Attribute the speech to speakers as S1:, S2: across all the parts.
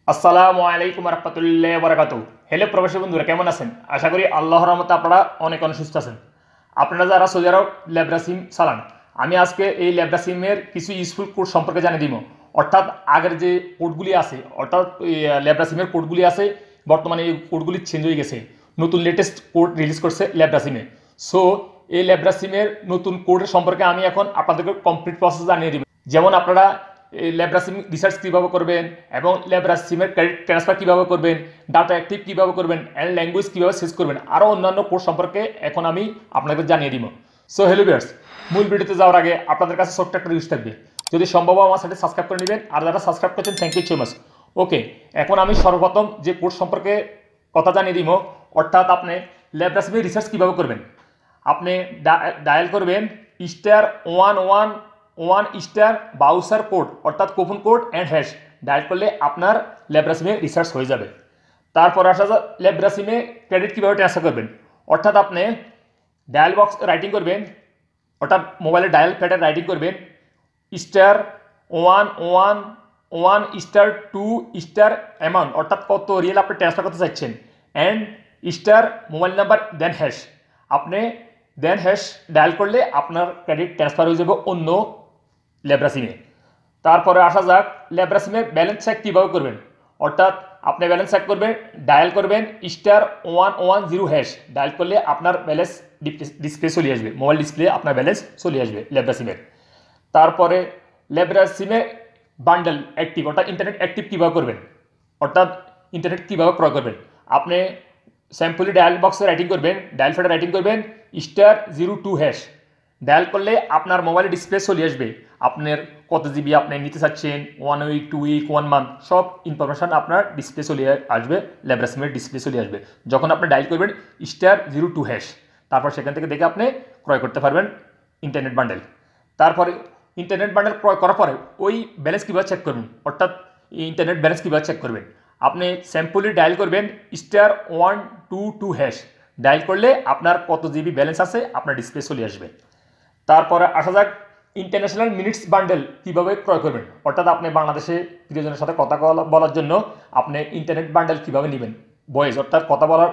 S1: আসসালামু আলাইকুম রহমতুল্লাহ বরকাতু। হ্যালো প্রবাসী বন্ধুরা, কেমন আছেন? আশা করি আল্লাহর রহমতে আপনারা অনেক সুস্থ আছেন। আপনারা যারা সৌদি আরব লেব্রা সিম চালান, আমি আজকে এই লেব্রা সিমের কিছু ইউজফুল কোড সম্পর্কে জানিয়ে দিব। অর্থাৎ আগের যে কোডগুলি আছে, অর্থাৎ লেব্রা সিমের কোডগুলি আছে, বর্তমানে এই কোডগুলি চেঞ্জ হয়ে গেছে। নতুন লেটেস্ট কোড রিলিজ করছে লেব্রা সিমে। সো এই লেব্রা সিমের নতুন কোডের সম্পর্কে আমি এখন আপনাদেরকে কমপ্লিট প্রসেস জানিয়ে দিব। যেমন আপনারা লেব্রা সিম রিসার্চ কীভাবে করবেন এবং লেব্রা সিমের ক্রেডিট ট্রান্সফার কীভাবে করবেন, ডাটা অ্যাক্টিভ কীভাবে করবেন, অ্যান্ড ল্যাঙ্গুয়েজ কীভাবে শেষ করবেন, আরও অন্যান্য কোর্স সম্পর্কে এখন আমি আপনাদের জানিয়ে দিব। সো হ্যালো ভিউয়ার্স, মূল ভিডিওতে যাওয়ার আগে আপনাদের কাছে ছোট্ট একটা রিকোয়েস্ট থাকবে, যদি সম্ভব আমার সাথে সাবস্ক্রাইব করে নেবেন, আর যারা সাবস্ক্রাইব করছেন থ্যাংক ইউ সো মাচ। ওকে, এখন আমি সর্বপ্রথম যে কোর্স সম্পর্কে কথা জানিয়ে দিব, অর্থাৎ আপনি লেব্রা সিমের রিসার্চ কীভাবে করবেন। আপনি ডায়াল করবেন *111 বাউসার কোড, অর্থাৎ coupon code and hash dial করলে আপনার লেব্রা সিমে রিসার্চ হয়ে যাবে। তারপর আসা যায় লেব্রা সিমে ক্রেডিট কীভাবে ট্রান্সফার করবেন। অর্থাৎ আপনি ডায়াল বক্স রাইটিং করবেন, অর্থাৎ মোবাইলে ডায়াল প্যাডে রাইটিং করবেন *111*2 অ্যামাউন্ট, অর্থাৎ কত রিয়েল আপনি ট্রান্সফার করতে চাচ্ছেন, অ্যান্ড মোবাইল নাম্বার দেন হ্যাশ। আপনি দেন হ্যাশ ডায়াল করলে আপনার ক্রেডিট ট্রান্সফার হয়ে যাবে অন্য লেব্রা সিমে। তারপরে আসা যাক লেব্রা সিমের ব্যালেন্স চেক কীভাবে করবেন। অর্থাৎ আপনি ব্যালেন্স চেক করবেন, ডায়াল করবেন *110# ডায়াল করলে আপনার ব্যালেন্স ডিসপ্লে চলে আসবে, মোবাইল ডিসপ্লে আপনার ব্যালেন্স চলে আসবে লেব্রা সিমের। তারপরে লেব্রা সিমে বান্ডেল অ্যাক্টিভ, অর্থাৎ ইন্টারনেট অ্যাক্টিভ কীভাবে করবেন, অর্থাৎ ইন্টারনেট কীভাবে ক্রয় করবেন। আপনি স্যাম্পলি ডায়াল বক্সে রাইটিং করবেন, ডায়াল ফেডে রাইটিং করবেন *02# ডায়াল করলে আপনার মোবাইলে ডিসপ্লে চলে আসবে আপনার কত জিবি আপনি নিতে চাচ্ছেন, 1 উইক 2 উইক 1 মান্থ, সব ইনফরমেশান আপনার ডিসপ্লে চলে আসবে, লেব্রা সিমের ডিসপ্লে চলে আসবে যখন আপনি ডায়াল করবেন *02#। তারপর সেখান থেকে দেখে আপনি ক্রয় করতে পারবেন ইন্টারনেট বান্ডেল। তারপরে ইন্টারনেট বান্ডেল ক্রয় করার পরে ওই ব্যালেন্স কীভাবে চেক করবেন, অর্থাৎ ইন্টারনেট ব্যালেন্স কীভাবে চেক করবেন। আপনি স্যাম্পলি ডায়াল করবেন *122# ডায়াল করলে আপনার কত জিবি ব্যালেন্স আছে আপনার ডিসপ্লে চলে আসবে। তারপরে আসা যাক ইন্টারন্যাশনাল মিনিটস বান্ডেল কীভাবে ক্রয় করবেন। অর্থাৎ আপনি বাংলাদেশে প্রিয়জনের সাথে কথা বলার জন্য আপনি ইন্টারনেট বান্ডেল কীভাবে নেবেন, ভয়েস অর্থাৎ কথা বলার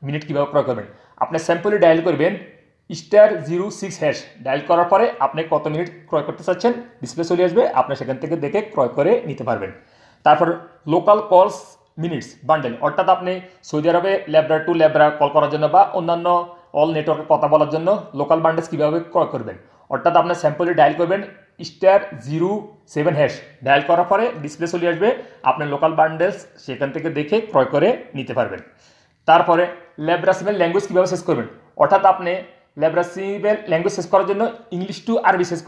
S1: মিনিট কীভাবে ক্রয় করবেন। আপনি স্যাম্পলি ডায়াল করবেন *06# ডায়াল করার পরে আপনি কত মিনিট ক্রয় করতে চাচ্ছেন ডিসপ্লে চলে আসবে, আপনি সেখান থেকে দেখে ক্রয় করে নিতে পারবেন। তারপর লোকাল কলস মিনিটস বান্ডেল, অর্থাৎ আপনি সৌদি আরবে লেব্রা টু লেব্রা কল করার জন্য বা অন্যান্য অল নেটওয়ার্কে কথা বলার জন্য লোকাল বান্ডেলস কীভাবে ক্রয় করবেন। অর্থাৎ আপনার স্যাম্পলি ডায়াল করবেন *07# ডায়াল করার পরে ডিসপ্লে চলে আসবে, আপনার লোকাল বান্ডেলস সেখান থেকে দেখে ক্রয় করে নিতে পারবেন। তারপরে লেব্রা সিমের ল্যাঙ্গুয়েজ কীভাবে শেষ করবেন। অর্থাৎ আপনি লেব্রা সিমের ল্যাঙ্গুয়েজ শেষ করার জন্য ইংলিশ টু আরবি শেষ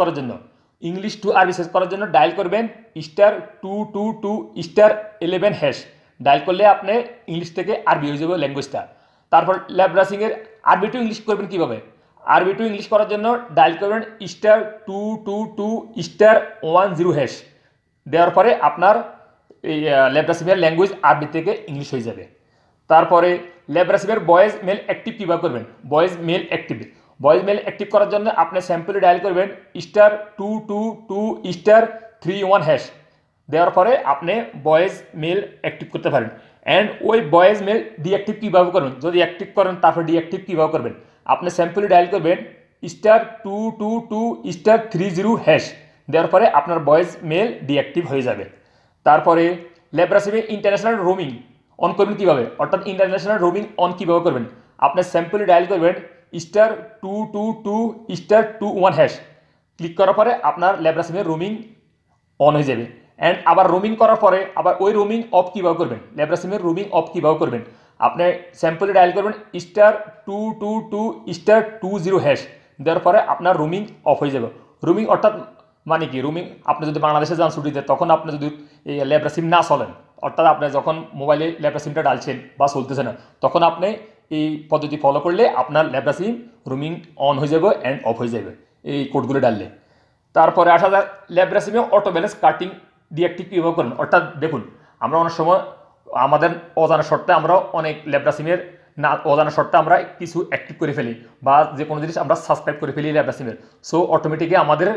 S1: করার জন্য ডায়াল করবেন *222*11# ডায়াল করলে আপনি ইংলিশ থেকে আরবি হয়ে যাবে ল্যাঙ্গুয়েজটা। তারপর লেব্রা সিমের আরবি টু ইংলিশ করবেন কীভাবে। আরবি টু ইংলিশ করার জন্য ডায়াল করবেন *222*10# দেওয়ার পরে আপনার এই লেব্রা সিমের ল্যাঙ্গুয়েজ আরবি থেকে ইংলিশ হয়ে যাবে। তারপরে লেব্রা সিমের ভয়েস মেল অ্যাক্টিভ কীভাবে করবেন। ভয়েস মেল অ্যাক্টিভ করার জন্য আপনি স্যাম্পলি ডায়াল করবেন *222*31# দেওয়ার পরে আপনি ভয়েস মেল অ্যাক্টিভ করতে পারেন। অ্যান্ড ওই ভয়েস মেল ডিঅ্যাক্টিভ কীভাবে করবেন, যদি অ্যাক্টিভ করেন তারপর ডিঅ্যাক্টিভ কীভাবে করবেন। আপনি স্যাম্পলি ডায়াল করবেন *222*30# দেওয়ার পরে আপনার ভয়েস মেল ডিঅ্যাক্টিভ হয়ে যাবে। তারপরে লেব্রা সিমে ইন্টারন্যাশনাল রোমিং অন করবেন কীভাবে, অর্থাৎ ইন্টারন্যাশনাল রোমিং অন কীভাবে করবেন। আপনি স্যাম্পলি ডায়াল করবেন *222*21# ক্লিক করার পরে আপনার লেব্রা সিমের রোমিং অন হয়ে যাবে। অ্যান্ড আবার রোমিং করার পরে আবার ওই রোমিং অফ কীভাবে করবেন, লেব্রা সিমের রোমিং অফ কীভাবে করবেন। আপনি স্যাম্পলি ডায়াল করবেন *222*20# দেওয়ার পরে আপনার রোমিং অফ হয়ে যাবে। রোমিং অর্থাৎ মানে কি, রোমিং আপনি যদি বাংলাদেশে যান ছুটিতে, তখন আপনি যদি এই লেব্রা সিম না চলেন, অর্থাৎ আপনি যখন মোবাইলে লেব্রা সিমটা ডালছেন বা চলতেছে না, তখন আপনি এই পদ্ধতি ফলো করলে আপনার লেব্রা সিম রোমিং অন হয়ে যাবে অ্যান্ড অফ হয়ে যাবে এই কোডগুলো ডাললে। তারপরে আসা যায় লেব্রা সিমে অটো ব্যালেন্স কাটিং ডিঅ্যাক্টিভ কীভাবে করেন। অর্থাৎ দেখুন, আমরা অনেক সময় আমাদের অজানা শর্তে আমরা অনেক লেব্রা সিমের অজানা শর্তে আমরা কিছু অ্যাক্টিভ করে ফেলি বা যে কোনো জিনিস আমরা সাবস্ক্রাইব করে ফেলি লেব্রা সিমের। সো অটোমেটিকলি আমাদের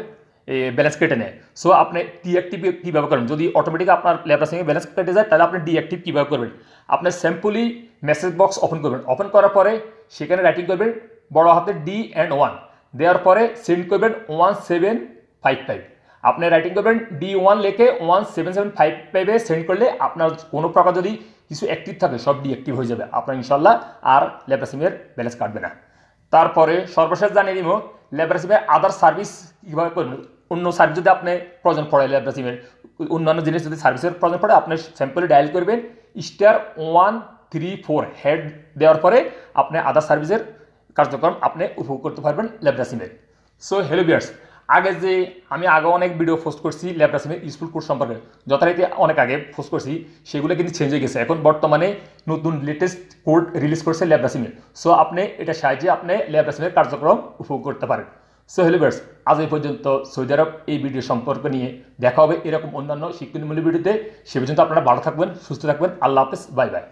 S1: ব্যালেন্স কেটে নেয়। সো আপনি ডিঅ্যাক্টিভ কীভাবে করবেন, যদি অটোমেটিক আপনার ল্যাপ্লাসিংয়ে ব্যালেন্স কেটে যায় তাহলে আপনি ডিঅ্যাক্টিভ কীভাবে করবেন। আপনি সিম্পলি মেসেজ বক্স ওপেন করবেন, ওপেন করার পরে সেখানে রাইটিং করবেন বড় হাতের D&1, দেওয়ার পরে সেন্ড করবেন 1755। আপনি রাইটিং করবেন D1 লিখে 1755 সেন্ড করলে আপনার কোনো প্রকার যদি কিছু অ্যাক্টিভ থাকে সব ডিঅ্যাক্টিভ হয়ে যাবে, আপনার ইনশাল্লাহ আর ল্যাপ্লাসিংয়ের ব্যালেন্স কাটবে না। তারপরে সর্বশেষ জানিয়ে দিব ল্যাপ্লাসিংয়ের আদার সার্ভিস কীভাবে করবেন। অন্য সার্ভিস যদি আপনি প্রয়োজন পড়ে ল্যাপ্লাসিংয়ের অন্যান্য জিনিস যদি সার্ভিসের প্রয়োজন পড়ে আপনি সিম্পলি ডায়াল করবেন *134 হেড দেওয়ার পরে আপনি আদার সার্ভিসের কার্যক্রম আপনি উপভোগ করতে পারবেন ল্যাপ্লাসিংয়ের। সো হ্যালো ভিউয়ার্স, আমি আগে অনেক ভিডিও পোস্ট করছি ল্যাপ্লাসিংয়ের ইউজফুল কোর্স সম্পর্কে, যথারীতি অনেক আগে পোস্ট করছি, সেগুলো কিন্তু চেঞ্জ হয়ে গেছে। এখন বর্তমানে নতুন লেটেস্ট কোড রিলিজ করছে ল্যাপ্লাসিংয়ের। সো আপনি এটা সাহায্যে আপনি ল্যাপ্লাসিংয়ের কার্যক্রম উপভোগ করতে পারেন। সো হ্যালো ভিউয়ার্স, আজ এই পর্যন্ত সৌদি আরব এই ভিডিও সম্পর্ক নিয়ে দেখা হবে এরকম অন্যান্য শিক্ষণীমূলক ভিডিওতে। সে পর্যন্ত আপনারা ভালো থাকবেন, সুস্থ থাকবেন। আল্লাহ হাফেজ, বাই বাই।